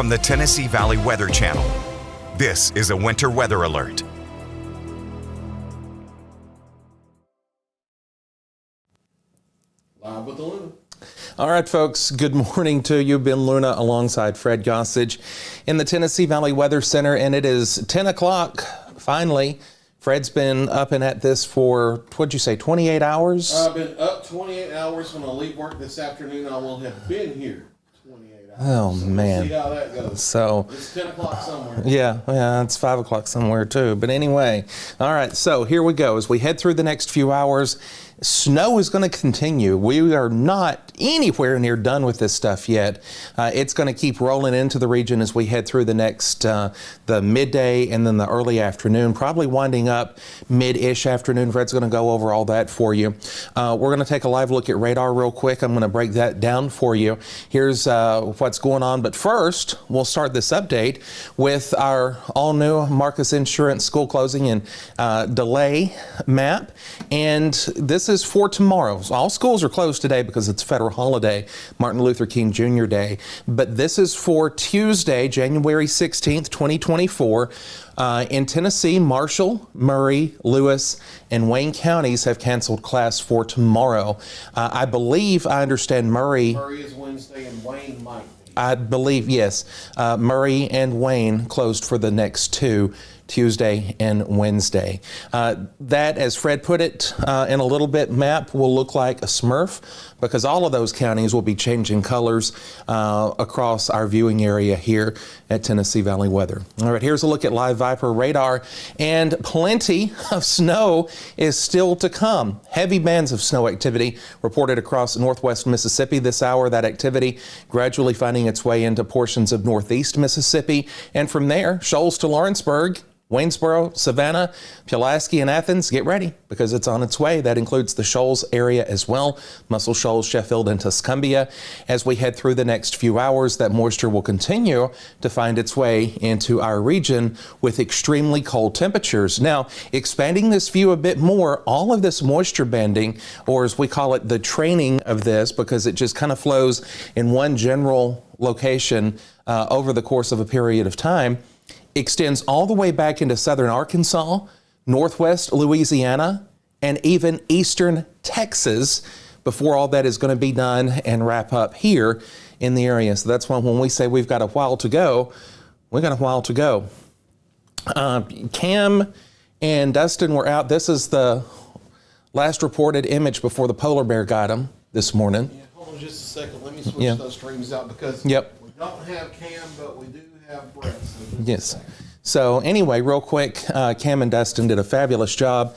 from the Tennessee Valley Weather Channel. This is a winter weather alert. Live with the Luna. All right, folks, good morning to you. Ben Luna alongside Fred Gossage in the Tennessee Valley Weather Center, and it is 10 o'clock, finally. Fred's been up and at this for, what'd you say, 28 hours? I've been up 28 hours. When I leave work this afternoon, I will have been here 28 hours. Oh, so man. We'll see how that goes. So it's 10 o'clock somewhere. Yeah, it's 5 o'clock somewhere too. But anyway, all right, so here we go. As we head through the next few hours, snow is going to continue. We are not anywhere near done with this stuff yet. It's going to keep rolling into the region as we head through the next, the midday and then the early afternoon, probably winding up mid-ish afternoon. Fred's going to go over all that for you. We're going to take a live look at radar real quick. I'm going to break that down for you. Here's what's going on. But first, we'll start this update with our all-new Marcus Insurance school closing and delay map. And this is for tomorrow. All schools are closed today because it's a federal holiday, Martin Luther King Jr. Day. But this is for Tuesday, January 16th, 2024. In Tennessee, Marshall, Murray, Lewis, and Wayne counties have canceled class for tomorrow. I understand Murray is Wednesday and Wayne might be. I believe, yes. Murray and Wayne closed for the next two, Tuesday and Wednesday. That, as Fred put it in a little bit map, will look like a Smurf because all of those counties will be changing colors across our viewing area here at Tennessee Valley Weather. All right, here's a look at live Viper radar, and plenty of snow is still to come. Heavy bands of snow activity reported across northwest Mississippi this hour. That activity gradually finding its way into portions of northeast Mississippi, and from there, Shoals to Lawrenceburg, Waynesboro, Savannah, Pulaski, and Athens, get ready because it's on its way. That includes the Shoals area as well, Muscle Shoals, Sheffield, and Tuscumbia. As we head through the next few hours, that moisture will continue to find its way into our region with extremely cold temperatures. Now, expanding this view a bit more, all of this moisture banding, or as we call it, the training of this, because it just kind of flows in one general location over the course of a period of time, extends all the way back into southern Arkansas, northwest Louisiana, and even eastern Texas before all that is going to be done and wrap up here in the area. So that's why when we say we've got a while to go, we got a while to go. Cam and Dustin were out. This is the last reported image before the polar bear got them this morning. Yeah, hold on just a second. Let me switch those streams out because we don't have Cam, but we do have Brett. So yes. So anyway, real quick, Cam and Dustin did a fabulous job.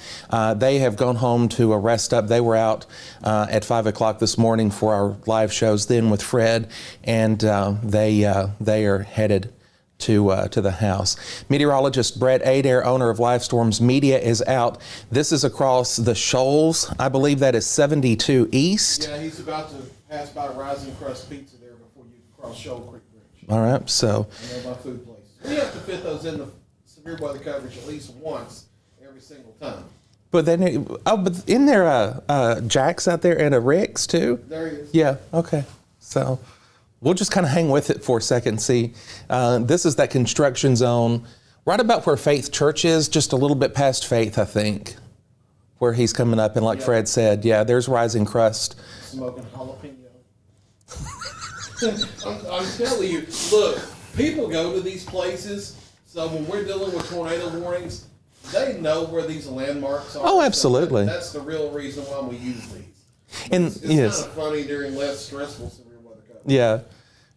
They have gone home to rest up. They were out at 5 o'clock this morning for our live shows then with Fred, and they are headed to the house. Meteorologist Brett Adair, owner of Live Storms Media, is out. This is across the Shoals. I believe that is 72 East. Yeah, he's about to pass by Rising Crust Pizza there before you cross Shoal Creek Bridge. All right, so. I know my food places. We have to fit those in the severe weather coverage at least once every single time. But then, but isn't there a Jack's out there and a Rick's too? There he is. Yeah, okay. So we'll just kind of hang with it for a second. See, this is that construction zone right about where Faith Church is, just a little bit past Faith, I think, where he's coming up. And like Fred said, yeah, there's Rising Crust. Smoking jalapeno. I'm telling you, look, people go to these places, so when we're dealing with tornado warnings, they know where these landmarks are. Oh, absolutely. So that's the real reason why we use these. And it's kind of funny during less stressful severe weather coverage. Yeah.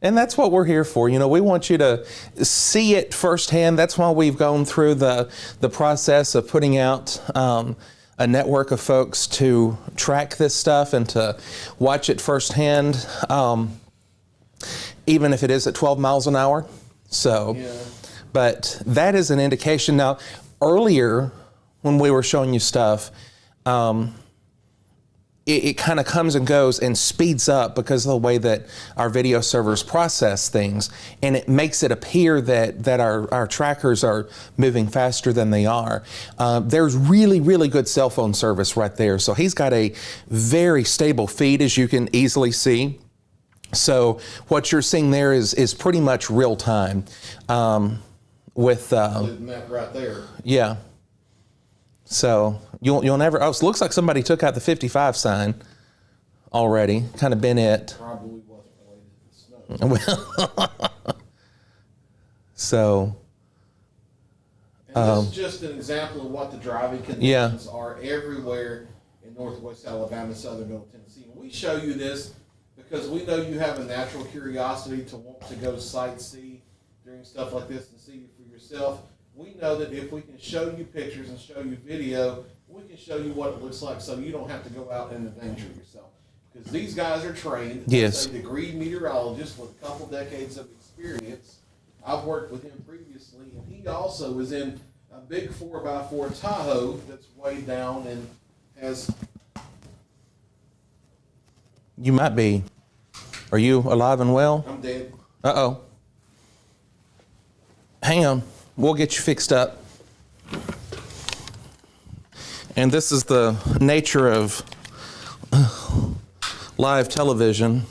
And that's what we're here for. You know, we want you to see it firsthand. That's why we've gone through the process of putting out a network of folks to track this stuff and to watch it firsthand, even if it is at 12 miles an hour. So, but that is an indication. Now, earlier when we were showing you stuff, it kind of comes and goes and speeds up because of the way that our video servers process things, and it makes it appear that our trackers are moving faster than they are. There's really, really good cell phone service right there. So he's got a very stable feed, as you can easily see. So what you're seeing there is pretty much real time. With The map right there. yeah. So you'll never. Oh, it looks like somebody took out the 55 sign already. Kind of been it. Probably wasn't related to the snow. Well, so And this is just an example of what the driving conditions are everywhere in northwest Alabama, southern Middle Tennessee. And we show you this because we know you have a natural curiosity to want to go sightsee during stuff like this and see for yourself. We know that if we can show you pictures and show you video, we can show you what it looks like so you don't have to go out and endanger yourself. Because these guys are trained. Yes. A degree meteorologist with a couple decades of experience. I've worked with him previously, and he also was in a big 4x4 Tahoe that's way down and has. you might be. Are you alive and well? I'm dead. Uh-oh. Hang on. We'll get you fixed up. And this is the nature of live television.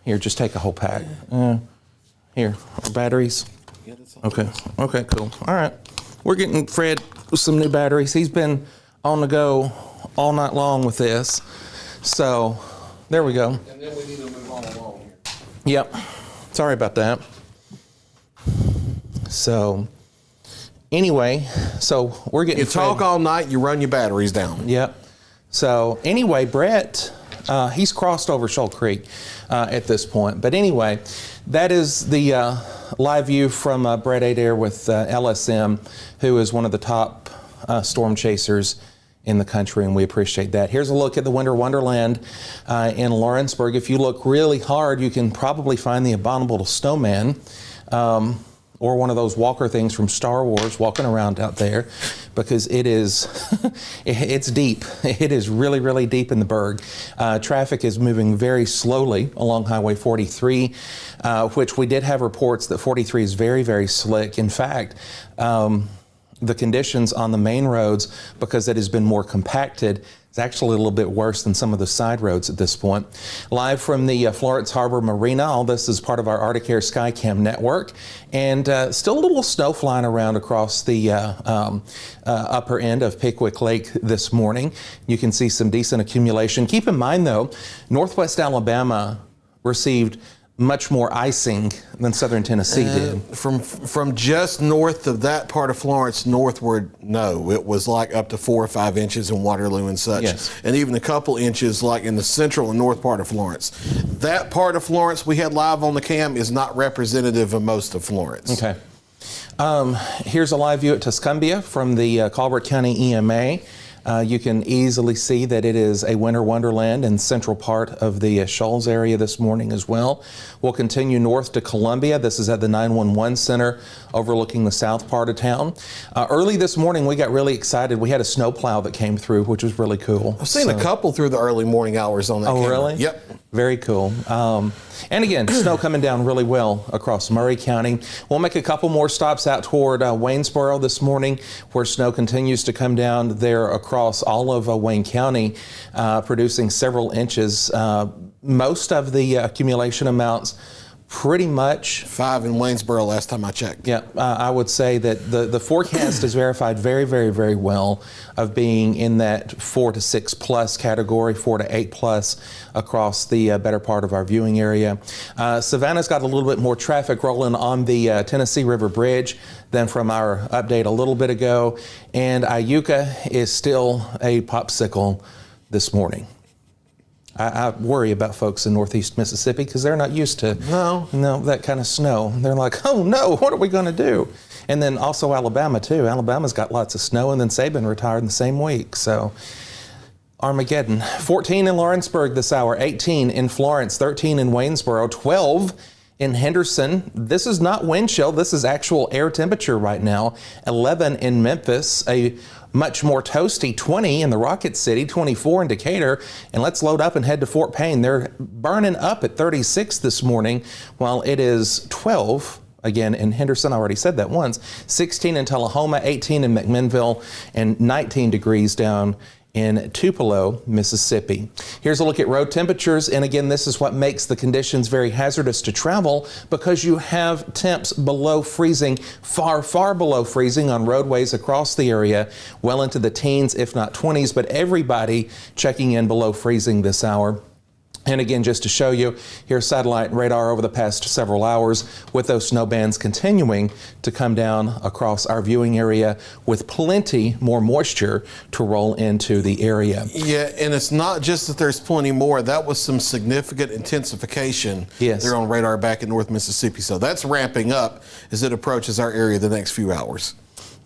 Here, just take a whole pack. Here, batteries. Yeah, that's all. Okay, cool. All right. We're getting Fred some new batteries. He's been on the go all night long with this. So, there we go. And then we need to move on along here. Yep. Sorry about that. So, anyway, so we're getting. You talk Fred- all night, you run your batteries down. Yep. So anyway, Brett, he's crossed over Shoal Creek at this point. But anyway, that is the live view from Brett Adair with LSM, who is one of the top storm chasers in the country, and we appreciate that. Here's a look at the Winter Wonderland in Lawrenceburg. If you look really hard, you can probably find the abominable snowman. Or one of those walker things from Star Wars walking around out there, because it is, it's deep. It is really, really deep in the berg. Traffic is moving very slowly along Highway 43, which we did have reports that 43 is very, very slick. In fact, the conditions on the main roads, because it has been more compacted, is actually a little bit worse than some of the side roads at this point. Live from the Florence Harbor Marina, all this is part of our Arctic Air Skycam network, and still a little snow flying around across the upper end of Pickwick Lake this morning. You can see some decent accumulation. Keep in mind though, Northwest Alabama received much more icing than Southern Tennessee did. From just north of that part of Florence northward, no, it was like up to 4 or 5 inches in Waterloo and such, Yes. and even a couple inches like in the central and north part of Florence. That part of Florence we had live on the cam is not representative of most of Florence. Okay. Here's a live view at Tuscumbia from the Colbert County EMA. You can easily see that it is a winter wonderland in central part of the Shoals area this morning as well. We'll continue north to Columbia. This is at the 911 center overlooking the south part of town. Early this morning, we got really excited. We had a snowplow that came through, which was really cool. I've seen a couple through the early morning hours on that camera. Really? Yep. Very cool. And again, snow coming down really well across Murray County. We'll make a couple more stops out toward Waynesboro this morning, where snow continues to come down there across all of Wayne County, producing several inches. Most of the accumulation amounts pretty much 5 in Waynesboro last time I checked. yeah, I would say that the forecast is verified very, very, very well of being in that 4 to 6 plus category, 4 to 8 plus across the better part of our viewing area. Savannah's got a little bit more traffic rolling on the Tennessee River Bridge than from our update a little bit ago. And Iuka is still a popsicle this morning. I worry about folks in Northeast Mississippi because they're not used to that kind of snow. They're like, oh no, what are we going to do? And then also Alabama too. Alabama's got lots of snow, and then Saban retired in the same week. So Armageddon. 14 in Lawrenceburg this hour, 18 in Florence, 13 in Waynesboro, 12 in Henderson. This is not wind chill. This is actual air temperature right now. 11 in Memphis, a much more toasty 20 in the Rocket City, 24 in Decatur. And let's load up and head to Fort Payne. They're burning up at 36 this morning, while it is 12 again in Henderson. I already said that once. 16 in Tullahoma, 18 in McMinnville, and 19 degrees down in Tupelo, Mississippi. Here's a look at road temperatures, and again, this is what makes the conditions very hazardous to travel because you have temps below freezing, far, far below freezing on roadways across the area, well into the teens, if not 20s, but everybody checking in below freezing this hour. And again, just to show you, here's satellite radar over the past several hours with those snow bands continuing to come down across our viewing area with plenty more moisture to roll into the area. Yeah, and it's not just that there's plenty more. That was some significant intensification there on radar back in North Mississippi. So that's ramping up as it approaches our area the next few hours.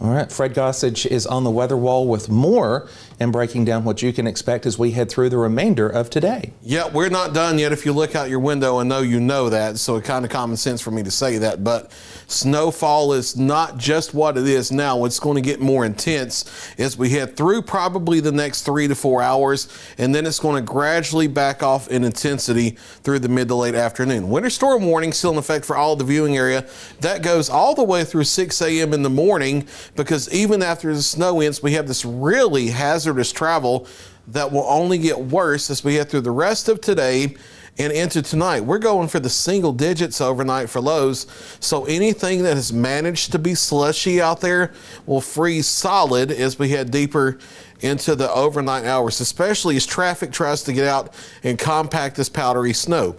All right, Fred Gossage is on the weather wall with more and breaking down what you can expect as we head through the remainder of today. Yeah, we're not done yet if you look out your window and know you know that, so it's kind of common sense for me to say that, but snowfall is not just what it is now. It's going to get more intense as we head through probably the next 3 to 4 hours, and then it's going to gradually back off in intensity through the mid to late afternoon. Winter storm warning still in effect for all the viewing area. That goes all the way through 6 a.m. in the morning, because even after the snow ends, we have this really hazardous travel that will only get worse as we head through the rest of today and into tonight. We're going for the single digits overnight for lows, so anything that has managed to be slushy out there will freeze solid as we head deeper into the overnight hours, especially as traffic tries to get out and compact this powdery snow.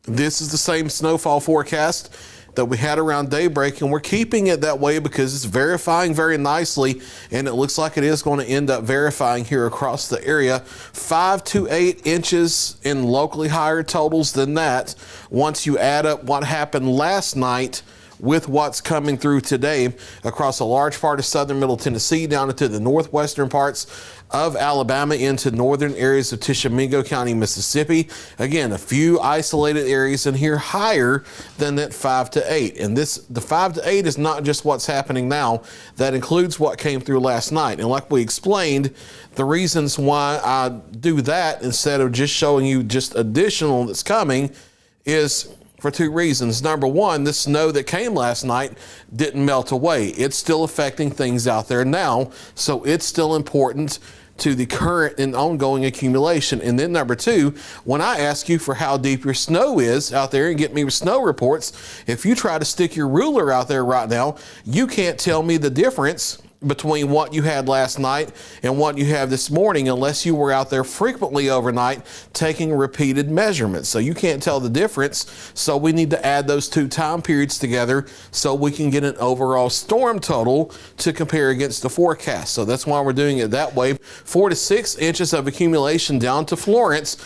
This is the same snowfall forecast that we had around daybreak, and we're keeping it that way because it's verifying very nicely, and it looks like it is going to end up verifying here across the area. 5 to 8 inches in locally higher totals than that once you add up what happened last night with what's coming through today across a large part of southern Middle Tennessee down into the northwestern parts of Alabama into northern areas of Tishomingo County, Mississippi. Again, a few isolated areas in here higher than that 5 to 8. And the 5 to 8 is not just what's happening now. That includes what came through last night. And like we explained, the reasons why I do that instead of just showing you just additional that's coming is for two reasons. Number one, the snow that came last night didn't melt away. It's still affecting things out there now, so it's still important to the current and ongoing accumulation. And then number two, when I ask you for how deep your snow is out there and get me snow reports, if you try to stick your ruler out there right now, you can't tell me the difference between what you had last night and what you have this morning unless you were out there frequently overnight taking repeated measurements. So you can't tell the difference. So we need to add those two time periods together so we can get an overall storm total to compare against the forecast. So that's why we're doing it that way. 4 to 6 inches of accumulation down to Florence,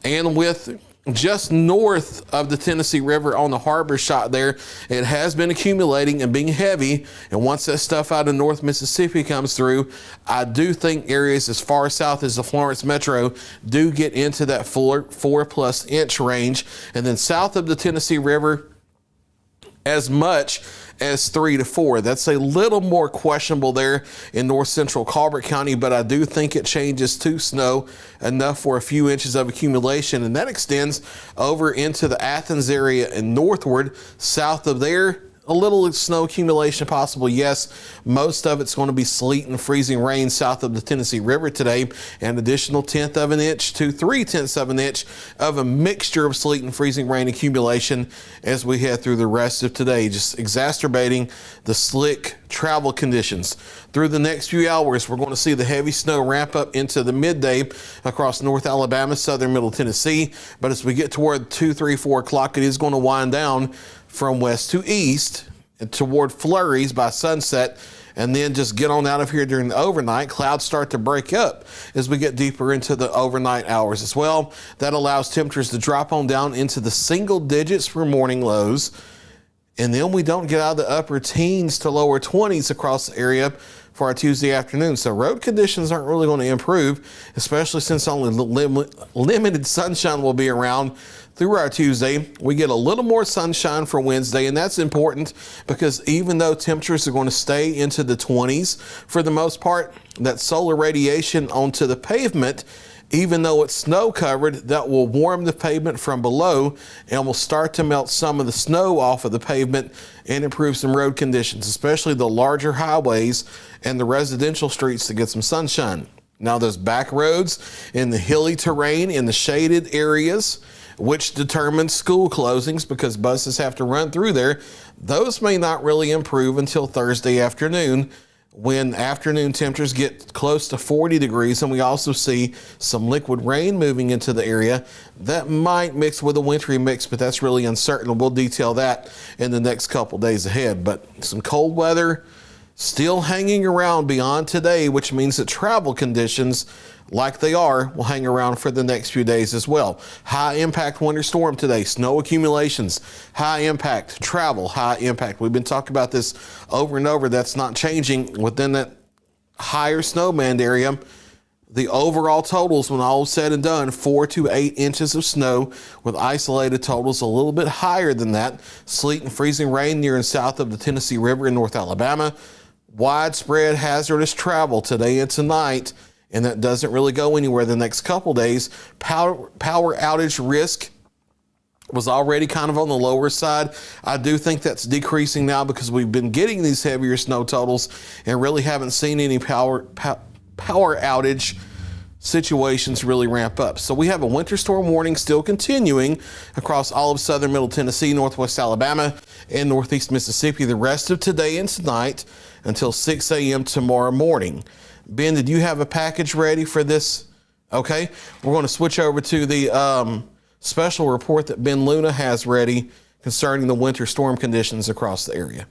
and with just north of the Tennessee River on the harbor shot there, it has been accumulating and being heavy. And once that stuff out of North Mississippi comes through, I do think areas as far south as the Florence Metro do get into that 4+ inch range. And then south of the Tennessee River, as much as 3 to 4. That's a little more questionable there in north central Colbert County, but I do think it changes to snow enough for a few inches of accumulation, and that extends over into the Athens area and northward. South of there, a little snow accumulation possible, yes. Most of it's going to be sleet and freezing rain south of the Tennessee River today, an additional 1/10 of an inch to 3/10 of an inch of a mixture of sleet and freezing rain accumulation as we head through the rest of today, just exacerbating the slick travel conditions. Through the next few hours, we're going to see the heavy snow ramp up into the midday across North Alabama, southern Middle Tennessee, but as we get toward 2, 3, 4 o'clock, it is going to wind down from west to east and toward flurries by sunset, and then just get on out of here during the overnight. Clouds start to break up as we get deeper into the overnight hours as well. That allows temperatures to drop on down into the single digits for morning lows, and then we don't get out of the upper teens to lower 20s across the area for our Tuesday afternoon. So road conditions aren't really going to improve, especially since only limited sunshine will be around through our Tuesday. We get a little more sunshine for Wednesday, and that's important because even though temperatures are going to stay into the 20s for the most part, that solar radiation onto the pavement, even though it's snow covered, that will warm the pavement from below and will start to melt some of the snow off of the pavement and improve some road conditions, especially the larger highways and the residential streets to get some sunshine. Now, those back roads in the hilly terrain, in the shaded areas, which determines school closings because buses have to run through there, those may not really improve until Thursday afternoon, when afternoon temperatures get close to 40 degrees, and we also see some liquid rain moving into the area that might mix with a wintry mix, but that's really uncertain. We'll detail that in the next couple days ahead. But some cold weather still hanging around beyond today, which means that travel conditions like they are will hang around for the next few days as well. High impact winter storm today, snow accumulations, high impact travel, high impact. We've been talking about this over and over. That's not changing within that higher snow band area. The overall totals, when all is said and done, 4 to 8 inches of snow, with isolated totals a little bit higher than that. Sleet and freezing rain near and south of the Tennessee River in North Alabama. Widespread hazardous travel today and tonight, and that doesn't really go anywhere the next couple days. Power outage risk was already kind of on the lower side. I do think that's decreasing now because we've been getting these heavier snow totals and really haven't seen any power outage situations really ramp up. So we have a winter storm warning still continuing across all of southern Middle Tennessee, northwest Alabama, and northeast Mississippi the rest of today and tonight until 6 a.m. tomorrow morning. Ben, did you have a package ready for this? Okay, we're going to switch over to the special report that Ben Luna has ready concerning the winter storm conditions across the area.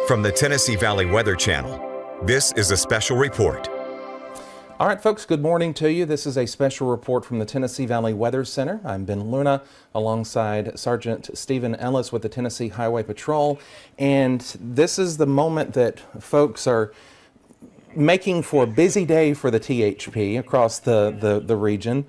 From the Tennessee Valley Weather Channel, this is a special report. All right, folks, good morning to you. This is a special report from the Tennessee Valley Weather Center. I'm Ben Luna alongside Sergeant Stephen Ellis with the Tennessee Highway Patrol. And this is the moment that folks are making for a busy day for the THP across the region,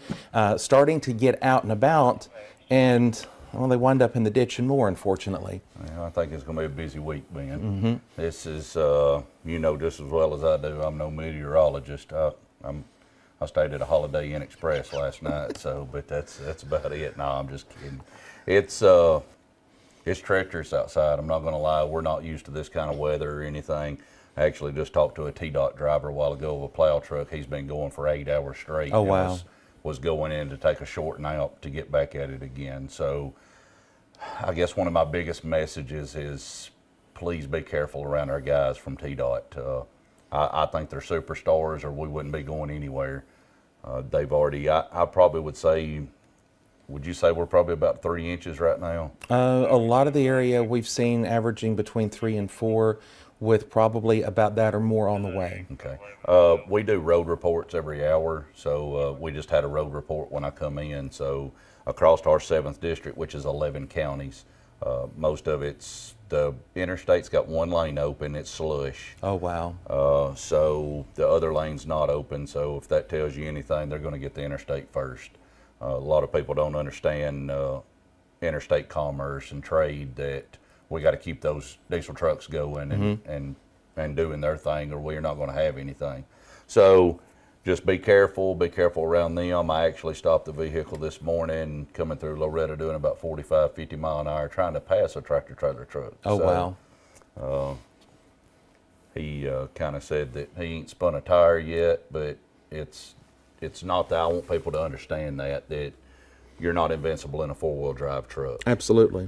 starting to get out and about, and well, they wind up in the ditch and more, unfortunately. Yeah, I think it's going to be a busy week, Ben. This is, you know just as well as I do, I'm no meteorologist. I stayed at a Holiday Inn Express last night, but that's about it. No, I'm just kidding. It's treacherous outside. I'm not going to lie. We're not used to this kind of weather or anything. I actually just talked to a TDOT driver a while ago of a plow truck. He's been going for 8 hours straight. Oh, wow. Was going in to take a short nap to get back at it again. So I guess one of my biggest messages is please be careful around our guys from TDOT. I think they're superstars or we wouldn't be going anywhere. They've already, I probably would say, would you say we're probably about 3 inches right now? A lot of the area we've seen averaging between 3 and 4, with probably about that or more on the way. Okay. We do road reports every hour, so we just had a road report when I come in. So across our 7th district, which is 11 counties, most of it's, the interstate's got 1 lane open, it's slush. Oh, wow. So the other lane's not open, so if that tells you anything, they're going to get the interstate first. A lot of people don't understand interstate commerce and trade, that we got to keep those diesel trucks going and doing their thing, or we're not going to have anything. So just be careful around them. I actually stopped the vehicle this morning coming through Loretta doing about 45, 50 mile an hour trying to pass a tractor trailer truck. Oh, so, wow. He kind of said that he ain't spun a tire yet, but it's not that. I want people to understand that you're not invincible in a 4-wheel drive truck. Absolutely.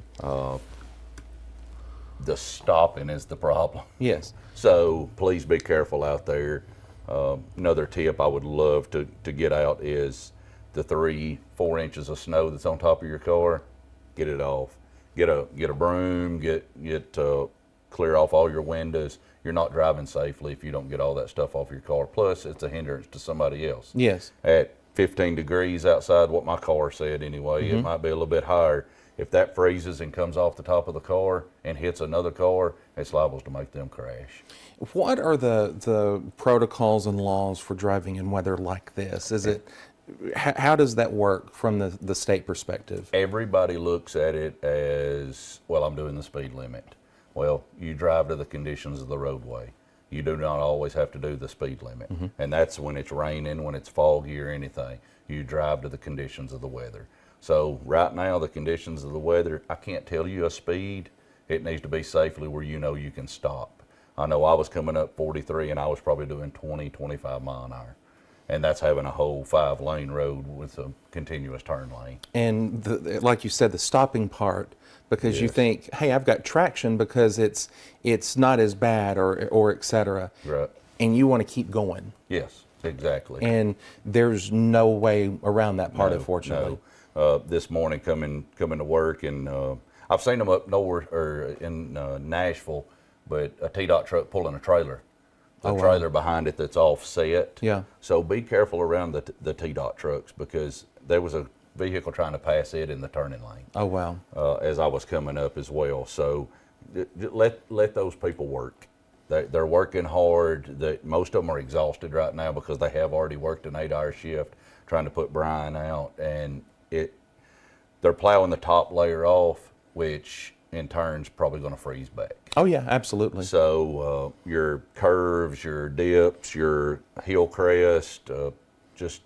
The stopping is the problem. Yes. So please be careful out there. Another tip I would love to get out is the 3-4 inches of snow that's on top of your car, get it off. Get a broom, clear off all your windows. You're not driving safely if you don't get all that stuff off your car. Plus, it's a hindrance to somebody else. Yes. At 15 degrees outside, what my car said anyway, it might be a little bit higher. If that freezes and comes off the top of the car and hits another car, it's liable to make them crash. What are the protocols and laws for driving in weather like this? Is it, how does that work from the state perspective? Everybody looks at it as, well, I'm doing the speed limit. Well, you drive to the conditions of the roadway. You do not always have to do the speed limit. And that's when it's raining, when it's foggy or anything. You drive to the conditions of the weather. So right now, the conditions of the weather, I can't tell you a speed. It needs to be safely where you know you can stop. I know I was coming up 43 and I was probably doing 20, 25 mile an hour. And that's having a whole 5-lane road with a continuous turn lane. And like you said, the stopping part, because you Yes. think, hey, I've got traction because it's not as bad or et cetera. Right. And you want to keep going. Yes, exactly. And there's no way around that part, No, unfortunately. no. This morning coming to work, and I've seen them up north or in Nashville, but a T-Dot truck pulling a trailer. The trailer behind it that's offset. Yeah. So be careful around the T-Dot trucks, because there was a vehicle trying to pass it in the turning lane. Oh, wow. As I was coming up as well. So let those people work. They're working hard. Most of them are exhausted right now because they have already worked an 8-hour shift trying to put brine out, and they're plowing the top layer off, which in turn is probably going to freeze back. Oh, yeah, absolutely. So your curves, your dips, your hill crest, just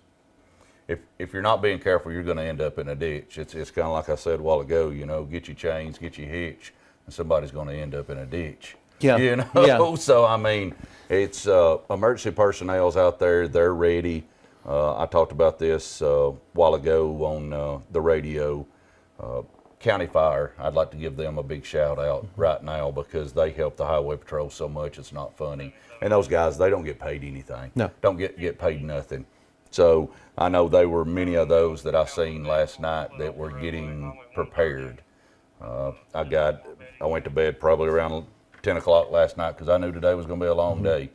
if you're not being careful, you're going to end up in a ditch. It's kind of like I said a while ago, get your chains, get your hitch, and somebody's going to end up in a ditch. Yeah. Yeah. So I mean, it's emergency personnel's out there. They're ready. I talked about this a while ago on the radio. County Fire, I'd like to give them a big shout out right now, because they help the Highway Patrol so much, it's not funny. And those guys, they don't get paid anything. No. Don't get paid nothing. So I know they were many of those that I seen last night that were getting prepared. I went to bed probably around 10 o'clock last night because I knew today was going to be a long day.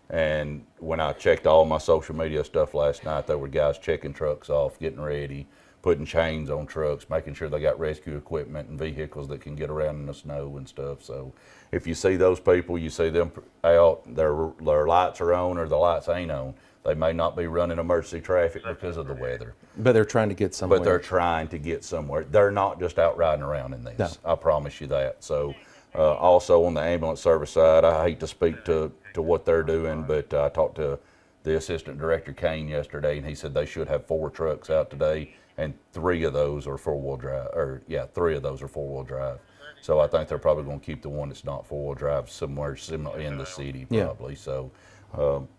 And when I checked all my social media stuff last night, there were guys checking trucks off, getting ready, putting chains on trucks, making sure they got rescue equipment and vehicles that can get around in the snow and stuff. So if you see those people, you see them out, their lights are on or the lights ain't on. They may not be running emergency traffic because of the weather. But they're trying to get somewhere. But they're trying to get somewhere. They're not just out riding around in this. No. I promise you that. So also on the ambulance service side, I hate to speak to what they're doing, but I talked to the assistant director, Kane, yesterday, and he said they should have 4 trucks out today, and 3 of those are 4-wheel drive. 3 of those are 4-wheel drive. So I think they're probably going to keep the one that's not 4-wheel drive somewhere similar in the city, probably. So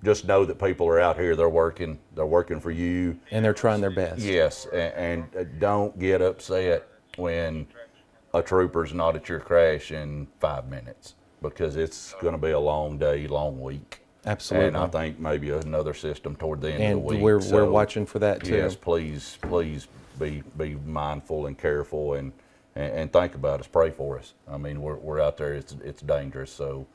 just know that people are out here. They're working for you. And they're trying their best. Yes, and don't get upset when a trooper's not at your crash in 5 minutes, because it's going to be a long day, long week. Absolutely. And I think maybe another system toward the end And of the week. we're watching for that too. Yes, please be mindful and careful and think about us. Pray for us. I mean, we're out there. It's dangerous. So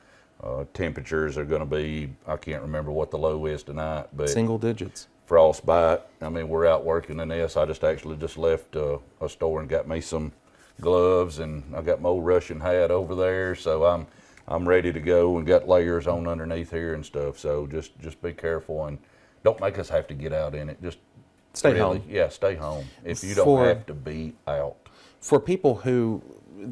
temperatures are going to be, I can't remember what the low is tonight, but Single digits. frostbite. I mean, we're out working in this. I just left a store and got me some gloves, and I got my old Russian hat over there. So I'm ready to go and got layers on underneath here and stuff. So just be careful and don't make us have to get out in it. Just Stay home. Yeah, stay home. If you don't have to be out. For people who,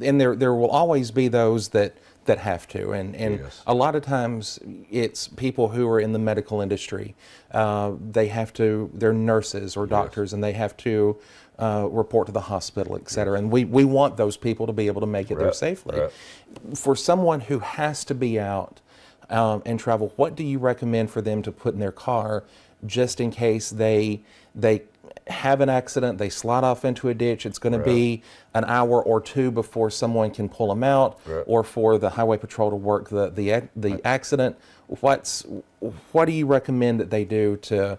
and there will always be those that have to, and Yes. a lot of times it's people who are in the medical industry. They have to, they're nurses or doctors, and they have to report to the hospital, et cetera. And we want those people to be able to make it there safely. Right. For someone who has to be out and travel, what do you recommend for them to put in their car just in case they have an accident, they slide off into a ditch, it's going to be an hour or 2 before someone can pull them out, or for the highway patrol to work the accident? What do you recommend that they do to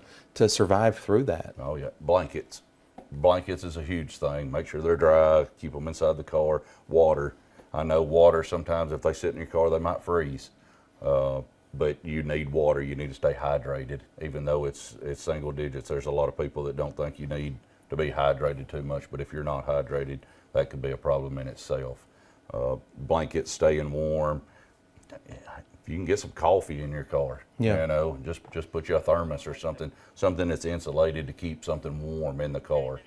survive through that? Oh yeah, blankets. Blankets is a huge thing. Make sure they're dry, keep them inside the car. Water. I know water, sometimes if they sit in your car, they might freeze. But you need water. You need to stay hydrated. Even though it's single digits, there's a lot of people that don't think you need to be hydrated too much. But if you're not hydrated, that could be a problem in itself. Blankets staying warm. If you can get some coffee in your car, just put you a thermos or something that's insulated to keep something warm in the car.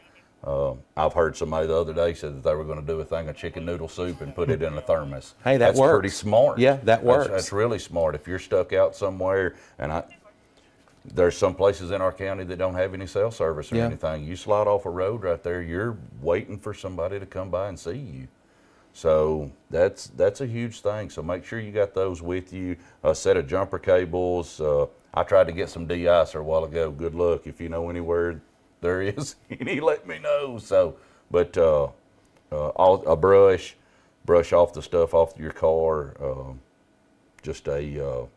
I've heard somebody the other day said that they were going to do a thing of chicken noodle soup and put it in a thermos. Hey, that's works. pretty smart. Yeah, that works. That's really smart. If you're stuck out somewhere, and there's some places in our county that don't have any cell service or anything. You slide off a road right there, you're waiting for somebody to come by and see you. So that's a huge thing. So make sure you got those with you. A set of jumper cables. I tried to get some de-icer a while ago. Good luck. If you know anywhere there is any, let me know. So, but a brush off the stuff off your car. Just a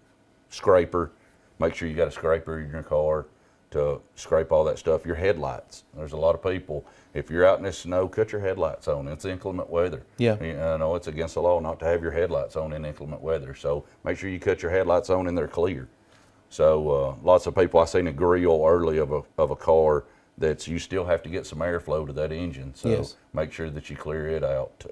scraper. Make sure you got a scraper in your car to scrape all that stuff. Your headlights. There's a lot of people. If you're out in the snow, cut your headlights on. It's inclement weather. Yeah. I know it's against the law not to have your headlights on in inclement weather. So make sure you cut your headlights on and they're clear. So lots of people, I seen a grill early of a car that's, you still have to get some airflow to that engine. So Yes. make sure that you clear it out.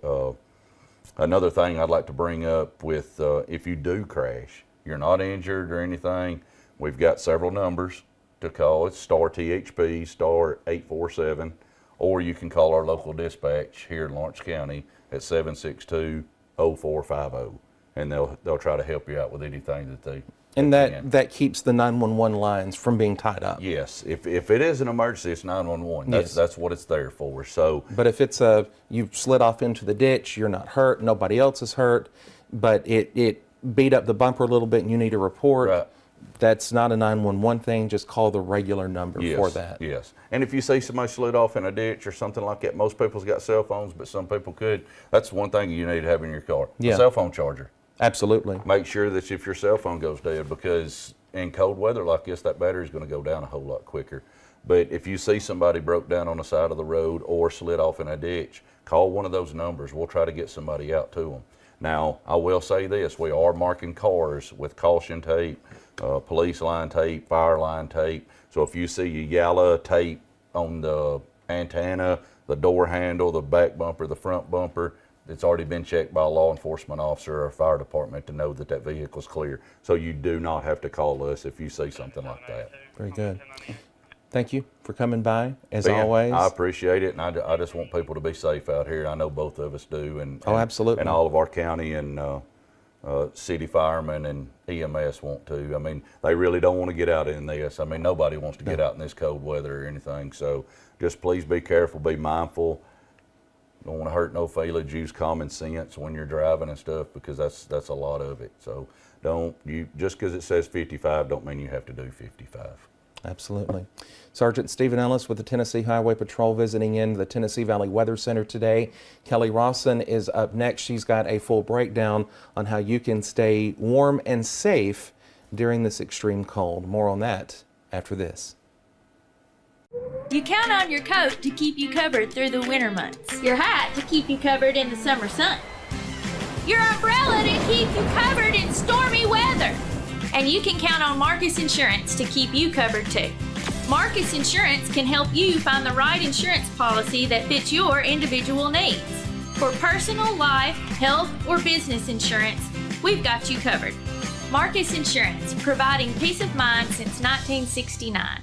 Another thing I'd like to bring up with if you do crash, you're not injured or anything, we've got several numbers to call. It's star THP, star 847, or you can call our local dispatch here in Lawrence County at 762-0450, and they'll try to help you out with anything that they And can. that keeps the 911 lines from being tied up. Yes, if it is an emergency, it's 911. Yes. That's what it's there for. So But if it's you slid off into the ditch, you're not hurt, nobody else is hurt, but it beat up the bumper a little bit and you need a report, Right. that's not a 911 thing. Just call the regular number for that. Yes, and if you see somebody slid off in a ditch or something like that, most people's got cell phones, but some people could. That's one thing you need to have in your car, Yeah. a cell phone charger. Absolutely. Make sure that if your cell phone goes dead, because in cold weather like this, that battery's going to go down a whole lot quicker. But if you see somebody broke down on the side of the road or slid off in a ditch, call one of those numbers. We'll try to get somebody out to them. Now, I will say this, we are marking cars with caution tape, police line tape, fire line tape. So if you see yellow tape on the antenna, the door handle, the back bumper, the front bumper, it's already been checked by a law enforcement officer or fire department to know that that vehicle's clear. So you do not have to call us if you see something like that. Very good. Thank you for coming by, as Ben, always. I appreciate it, and I just want people to be safe out here. I know both of us do, and Oh, absolutely. and all of our county and city firemen and EMS want to. I mean, they really don't want to get out in this. I mean, nobody wants to get out in this cold weather or anything. So just please be careful, be mindful. Don't want to hurt no feelings. Use common sense when you're driving and stuff, because that's a lot of it. So just because it says 55 don't mean you have to do 55. Absolutely. Sergeant Stephen Ellis with the Tennessee Highway Patrol visiting in the Tennessee Valley Weather Center today. Kelly Rawson is up next. She's got a full breakdown on how you can stay warm and safe during this extreme cold. More on that after this. You count on your coat to keep you covered through the winter months, your hat to keep you covered in the summer sun, your umbrella to keep you covered in stormy weather. And you can count on Marcus Insurance to keep you covered too. Marcus Insurance can help you find the right insurance policy that fits your individual needs. For personal, life, health, or business insurance, we've got you covered. Marcus Insurance, providing peace of mind since 1969.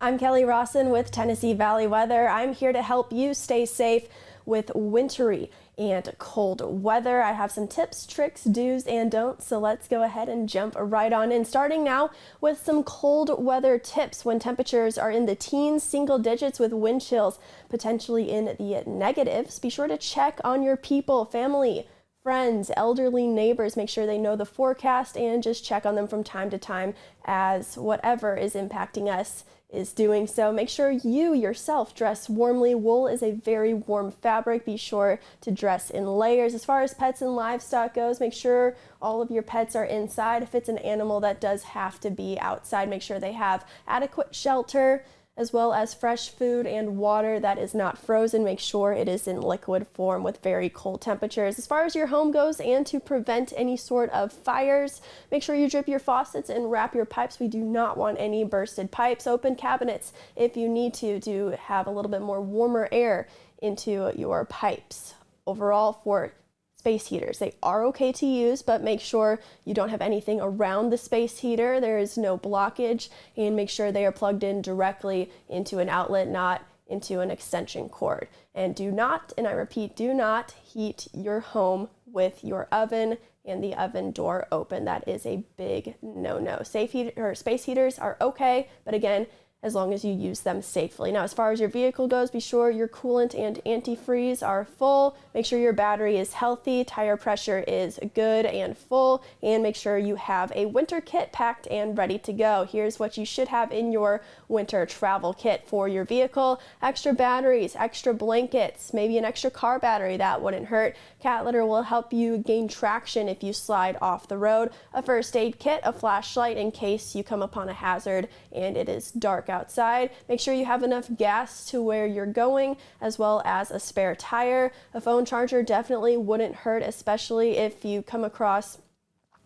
I'm Kelly Rawson with Tennessee Valley Weather. I'm here to help you stay safe with wintry and cold weather. I have some tips, tricks, do's, and don'ts, so let's go ahead and jump right on in. Starting now with some cold weather tips. When temperatures are in the teens, single digits with wind chills potentially in the negatives, be sure to check on your people, family, friends, elderly neighbors. Make sure they know the forecast and just check on them from time to time, as whatever is impacting us is doing so. Make sure you yourself dress warmly. Wool is a very warm fabric. Be sure to dress in layers. As far as pets and livestock goes, make sure all of your pets are inside. If it's an animal that does have to be outside, make sure they have adequate shelter, as well as fresh food and water that is not frozen. Make sure it is in liquid form with very cold temperatures. As far as your home goes, and to prevent any sort of fires, make sure you drip your faucets and wrap your pipes. We do not want any bursted pipes. Open cabinets if you need to have a little bit more warmer air into your pipes. Overall, for space heaters, they are okay to use, but make sure you don't have anything around the space heater. There is no blockage, and make sure they are plugged in directly into an outlet, not into an extension cord. And do not, and I repeat, do not heat your home with your oven and the oven door open. That is a big no-no. Space heaters are okay, but again, as long as you use them safely. Now, as far as your vehicle goes, be sure your coolant and antifreeze are full. Make sure your battery is healthy, tire pressure is good and full, and make sure you have a winter kit packed and ready to go. Here's what you should have in your winter travel kit for your vehicle: extra batteries, extra blankets, maybe an extra car battery, that wouldn't hurt. Cat litter will help you gain traction if you slide off the road. A first aid kit, a flashlight in case you come upon a hazard and it is dark outside. Make sure you have enough gas to where you're going, as well as a spare tire. A phone charger definitely wouldn't hurt, especially if you come across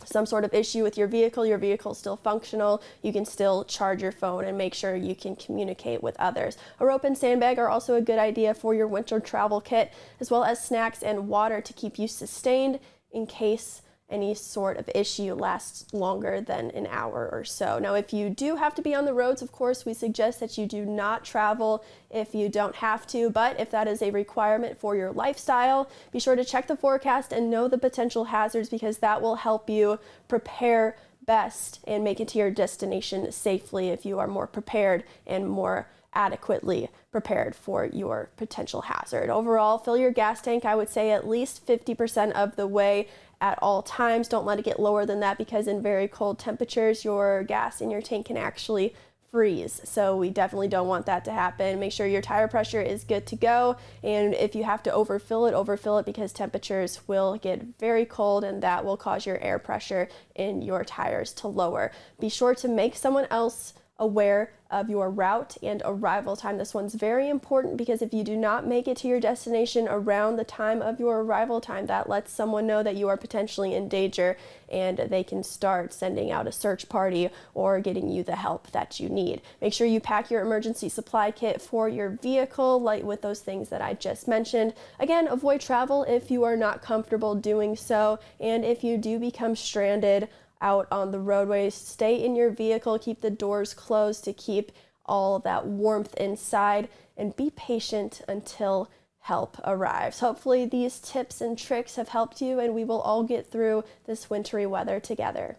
some sort of issue with your vehicle's still functional, you can still charge your phone and make sure you can communicate with others. A rope and sandbag are also a good idea for your winter travel kit, as well as snacks and water to keep you sustained in case any sort of issue lasts longer than an hour or so. Now, if you do have to be on the roads, of course, we suggest that you do not travel if you don't have to, but if that is a requirement for your lifestyle, be sure to check the forecast and know the potential hazards, because that will help you prepare best and make it to your destination safely if you are more prepared and more adequately prepared for your potential hazard. Overall, fill your gas tank, I would say, at least 50% of the way at all times. Don't let it get lower than that, because in very cold temperatures, your gas in your tank can actually freeze. So we definitely don't want that to happen. Make sure your tire pressure is good to go. And if you have to overfill it, because temperatures will get very cold and that will cause your air pressure in your tires to lower. Be sure to make someone else aware of your route and arrival time. This one's very important, because if you do not make it to your destination around the time of your arrival time, that lets someone know that you are potentially in danger, and they can start sending out a search party or getting you the help that you need. Make sure you pack your emergency supply kit for your vehicle, like with those things that I just mentioned. Again, avoid travel if you are not comfortable doing so, and if you do become stranded out on the roadways, stay in your vehicle, keep the doors closed to keep all that warmth inside, and be patient until help arrives. Hopefully these tips and tricks have helped you, and we will all get through this wintry weather together.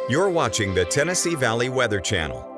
You're watching the Tennessee Valley Weather Channel.